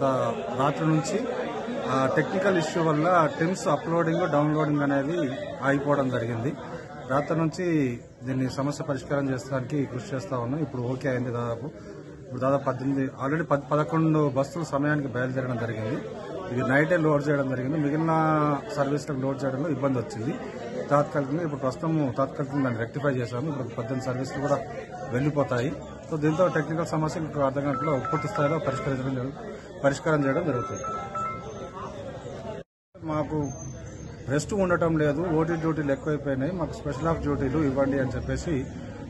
గత రాత్రి నుంచి టెక్నికల్ ఇష్యూ వల్ల టిమ్స్ అప్లోడింగ్ డౌన్లోడింగ్ అనేది ఆగిపోవడం జరిగింది. రాత్రి నుంచి దీన్ని సమస్య పరిష్కారం చేసడానికి కృషి చేస్తా ఉన్నాం. ఇప్పుడు ఓకే అయింది. ఇప్పుడు దాదాపు 11 బస్సులు సమయానికి బయలుదేరడం జరిగింది. ఇది నైటే లోడ్ చేయడం జరిగింది. మిగిలిన సర్వీసులకు లోడ్ చేయడంలో ఇబ్బంది వచ్చింది. తాత్కాలికంగా ఇప్పుడు ప్రస్తుతం దాన్ని రెక్టిఫై చేశాము. ఇప్పుడు 18 సర్వీసులు కూడా వెళ్లిపోతాయి. సో దీంతో టెక్నికల్ సమస్య ఇంకొక అర్ధ గంటలో పూర్తి స్థాయిలో పరిష్కారం చేయడం జరుగుతుంది. మాకు రెస్ట్ ఉండటం లేదు, ఓటీ డ్యూటీలు ఎక్కువైపోయినాయి, మాకు స్పెషల్ ఆఫ్ డ్యూటీలు ఇవ్వండి అని చెప్పేసి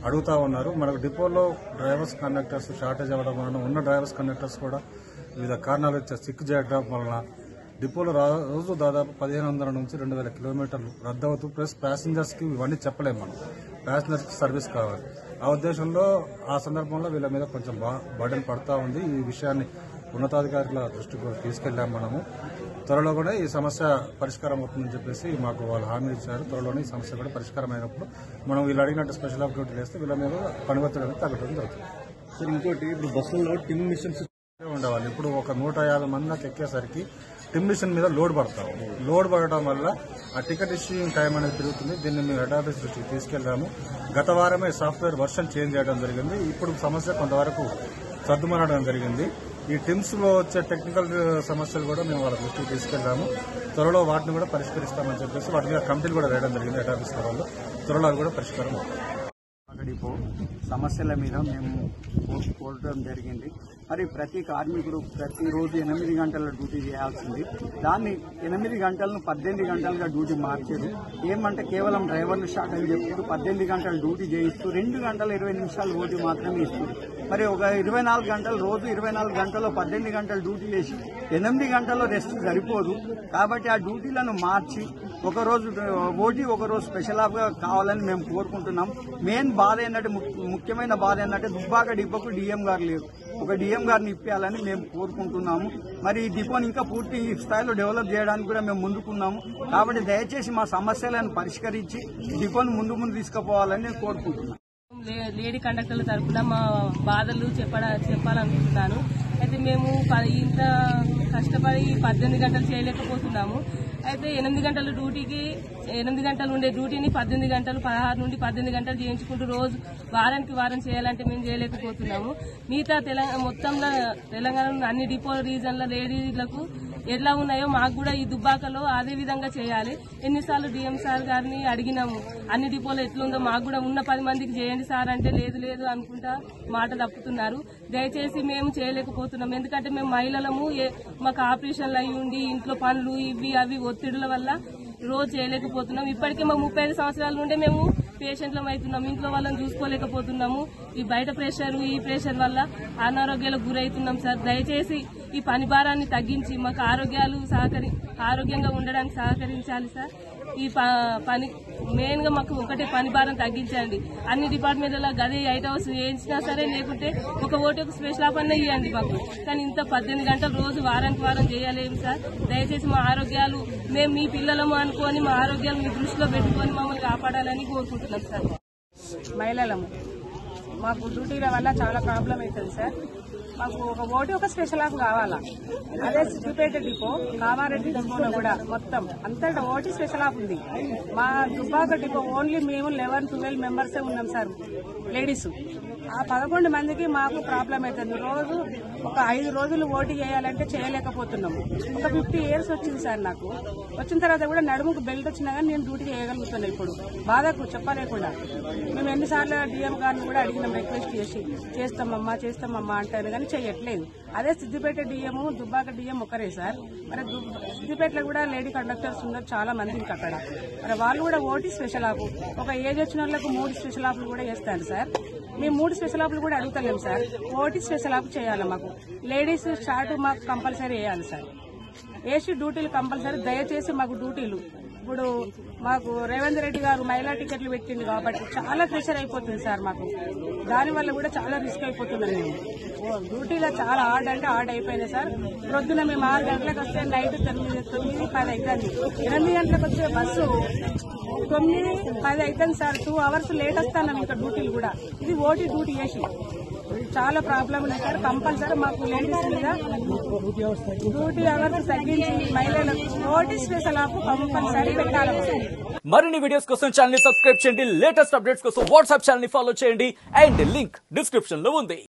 అడుగుతా ఉన్నారు. మనకు డిపోలో డ్రైవర్స్ కండక్టర్స్ షార్టేజ్ అవ్వడం వలన ఉన్న డ్రైవర్స్ కండక్టర్స్ కూడా వివిధ కారణాలు సిక్ చేయడం వలన డిపోలో రోజు దాదాపు 1500 నుంచి 2000 కిలోమీటర్లు రద్దు అవుతూ ప్లస్ ప్యాసింజర్స్ కి ఇవన్నీ చెప్పలేము. మనం ప్యాసింజర్స్ కి సర్వీస్ కావాలి. ఆ ఉద్దేశంలో ఆ సందర్భంలో వీళ్ళ మీద కొంచెం బర్డెన్ పడతా ఉంది. ఈ విషయాన్ని ఉన్నతాధికారుల దృష్టికి తీసుకెళ్లాం. మనము త్వరలో కూడా ఈ సమస్య పరిష్కారం అవుతుందని చెప్పేసి మాకు వాళ్ళు హామీ ఇచ్చారు. త్వరలోనే ఈ సమస్య కూడా పరిష్కారం అయినప్పుడు మనం వీళ్ళు అడిగినట్టు స్పెషల్ ఆఫ్ డ్యూటీలు వేస్తే వీళ్ళ మీద పనివత్తడానికి తగ్గడం జరుగుతుంది. సార్, ఇంకోటి ఇప్పుడు బస్సుల్లో టిమ్ మిషన్స్ ఉండవాలి. ఇప్పుడు ఒక 150 మందికి ఎక్కేసరికి టిమ్ మిషన్ మీద లోడ్ పడతాం. లోడ్ పడటం వల్ల ఆ టికెట్ ఇష్యూయింగ్ టైం అనేది తిరుగుతుంది. దీన్ని మేము హెడ్ ఆఫీస్ దృష్టికి తీసుకెళ్లాము. గత వారమే సాఫ్ట్వేర్ వర్షన్ చేంజ్ చేయడం జరిగింది. ఇప్పుడు సమస్య కొంతవరకు సర్దుమనడం జరిగింది. ఈ టిమ్స్ లో వచ్చే టెక్నికల్ సమస్యలు కూడా మేము వాళ్ళ దృష్టికి తీసుకెళ్లాము. త్వరలో వాటిని కూడా పరిష్కరిస్తామని చెప్పేసి వాటి మీద కమిటీలు కూడా వేయడం జరిగింది హెడ్ ఆఫీస్ వాళ్ళు. త్వరలో అవి కూడా పరిష్కారం అవుతాయి. డిపో సమస్యల మీద మేము కోరడం జరిగింది. మరి ప్రతి కార్మికుడు ప్రతిరోజు 8 గంటల డ్యూటీ చేయాల్సింది. దాన్ని 8 గంటలను 18 గంటలుగా డ్యూటీ మార్చారు. ఏమంటే కేవలం డ్రైవర్లు షాట్ అని చెప్తూ 18 గంటలు డ్యూటీ చేయిస్తూ 2 గంటల 20 నిమిషాలు ఓటీ మాత్రమే ఇస్తుంది. మరి ఒక 24 గంటలు రోజు 24 గంటల్లో 18 గంటలు డ్యూటీ చేసి 8 గంటల్లో రెస్ట్ సరిపోదు. కాబట్టి ఆ డ్యూటీలను మార్చి ఒకరోజు ఓటీ ఒకరోజు స్పెషల్ ఆఫ్ గా కావాలని మేము కోరుకుంటున్నాం. మెయిన్ బాధ ఏంటంటే ముఖ్యమైన బాధ ఏంటంటే దుబ్బాక డిపోకు డిఎం గారు లేరు. ఒక డిఎం గారిని ఇప్పించాలని మేము కోరుకుంటున్నాము. మరి ఈ డిపోని ఇంకా పూర్తి స్థాయిలో డెవలప్ చేయడానికి కూడా మేము ముందుకున్నాము. కాబట్టి దయచేసి మా సమస్యలను పరిష్కరించి డిపోని ముందు తీసుకుపోవాలని నేను కోరుకుంటున్నాను. లేడీ కండక్టర్ల తరఫున మా బాధలు చెప్పాలనుకుంటున్నాను. అయితే మేము ఇంత కష్టపడి 18 గంటలు చేయలేకపోతున్నాము. అయితే 8 గంటల డ్యూటీకి 8 గంటలు ఉండే డ్యూటీని 18 గంటలు 16 నుండి 18 గంటలు చేయించుకుంటూ రోజు వారం చేయాలంటే మేము చేయలేకపోతున్నాము. మిగతా మొత్తంలో తెలంగాణలో అన్ని డిపో రీజన్ల లేడీలకు ఎట్లా ఉన్నాయో మాకు కూడా ఈ దుబ్బాకలో అదే విధంగా చేయాలి. ఎన్నిసార్లు డిఎం సార్ గారిని అడిగినాము, అన్ని డిపోలో ఎట్లుందో మాకు కూడా ఉన్న 10 మందికి చేయండి సార్ అంటే లేదు అనుకుంటా మాట తప్పుతున్నారు. దయచేసి మేము చేయలేకపోతున్నాం. ఎందుకంటే మేము మహిళలము, మాకు ఆపరేషన్లు అయి ఉండి ఇంట్లో పనులు అవి ఒత్తిడుల వల్ల రోజు చేయలేకపోతున్నాం. ఇప్పటికే మాకు 35 సంవత్సరాల నుండే మేము పేషెంట్లం అవుతున్నాం. ఇంట్లో వాళ్ళని చూసుకోలేకపోతున్నాము. ఈ బయట ప్రెషర్ ఈ ప్రెషర్ వల్ల అనారోగ్యాలకు గురవుతున్నాం సార్. దయచేసి ఈ పని భారాన్ని తగ్గించి మాకు ఆరోగ్యంగా ఉండడానికి సహకరించాలి సార్. ఈ పని మెయిన్ గా మాకు ఒకటే పని భారం తగ్గించండి. అన్ని డిపార్ట్మెంట్ల గదే 8 అవర్స్ చేయించినా సరే, లేకుంటే ఒక స్పెషల్ ఆఫ్ అన్న ఇవ్వండి మాకు. కానీ ఇంత 18 గంటలు రోజు వారం చేయలేము సార్. దయచేసి మా ఆరోగ్యాలు మేము మీ పిల్లలము అనుకొని మా ఆరోగ్యాలు మీ దృష్టిలో పెట్టుకొని మమ్మల్ని కాపాడాలని కోరుకుంటున్నాం సార్. మహిళలము మాకు డ్యూటీల వల్ల చాలా ప్రాబ్లం అవుతుంది సార్. మాకు ఒక స్పెషల్ ఆఫ్ కావాలా. అదే సిద్దిపేట డిపో, కామారెడ్డి డిపోలో కూడా మొత్తం అంతటా ఓటీ స్పెషల్ ఆఫ్ ఉంది. మా దుబ్బాక డిపో ఓన్లీ మేము 11-12 మెంబర్సే ఉన్నాం సార్ లేడీస్. ఆ 11 మందికి మాకు ప్రాబ్లం అవుతుంది. రోజు ఒక 5 రోజులు ఓటీ చేయాలంటే చేయలేకపోతున్నాము. ఒక 50 years వచ్చింది సార్ నాకు. వచ్చిన తర్వాత కూడా నడుముకు బెల్ట్ వచ్చినా కానీ నేను డ్యూటీ చేయగలుగుతున్నాను. ఇప్పుడు బాధకు చెప్పలేకుండా మేము ఎన్నిసార్లు డిఎం గారిని కూడా అడిగినాం, రిక్వెస్ట్ చేసి చేస్తామమ్మా అంటారు కానీ చేయట్లేదు. అదే సిద్దిపేట డిఎం, దుబ్బాక డిఎం ఒకరే సార్. మరి సిద్దిపేటలో కూడా లేడీ కండక్టర్స్ ఉన్నారు చాలా మంది ఇంకా అక్కడ. మరి వాళ్ళు కూడా ఓటీ స్పెషల్ ఆఫ్, ఒక ఏజ్ వచ్చిన వాళ్ళకు 3 స్పెషల్ ఆఫ్లు కూడా చేస్తారు సార్. మేము 3 స్పెషల్ ఆఫ్లు కూడా అడుగుతలేము సార్. ఓటీ స్పెషల్ ఆఫ్ చేయాలి మాకు. లేడీస్ షార్ట్ మాకు కంపల్సరీ వేయాలి సార్. ఏసీ డ్యూటీలు కంపల్సరీ. దయచేసి మాకు డ్యూటీలు ఇప్పుడు మాకు రేవంత్ రెడ్డి గారు మహిళా టికెట్లు పెట్టింది కాబట్టి చాలా ప్రెషర్ అయిపోతుంది సార్ మాకు. దానివల్ల కూడా చాలా రిస్క్ అయిపోతున్నాం. మేము డ్యూటీలో చాలా హార్డ్ అంటే హార్డ్ అయిపోయినాయి సార్. ప్రొద్దున మేము 6 గంటలకు వస్తే నైట్ 9-10 అవుతుంది. 8 గంటలకు వచ్చే బస్సు 9-10 అవుతుంది సార్. 2 hours లేట్ వస్తాను ఇంకా డ్యూటీలు కూడా. ఇది ఓటీ డ్యూటీ చేసి చాలా ప్రాబ్లం ఉన్నాయి సార్. కంపల్సరీ మాకు లేడీస్ మీద డ్యూటీ అవర్స్ తగ్గించి మహిళలకు ఓటీ స్పెషల్ ఆఫ్ కంపల్సరీ పెట్టాలి. మరిన్ని వీడియోస్ కోసం ఛానల్ ని సబ్స్క్రైబ్ చేయండి. లేటెస్ట్ అప్డేట్స్ కోసం వాట్సాప్ ఛానల్ ని ఫాలో చేయండి. అండ్ లింక్ డిస్క్రిప్షన్ లో ఉంది.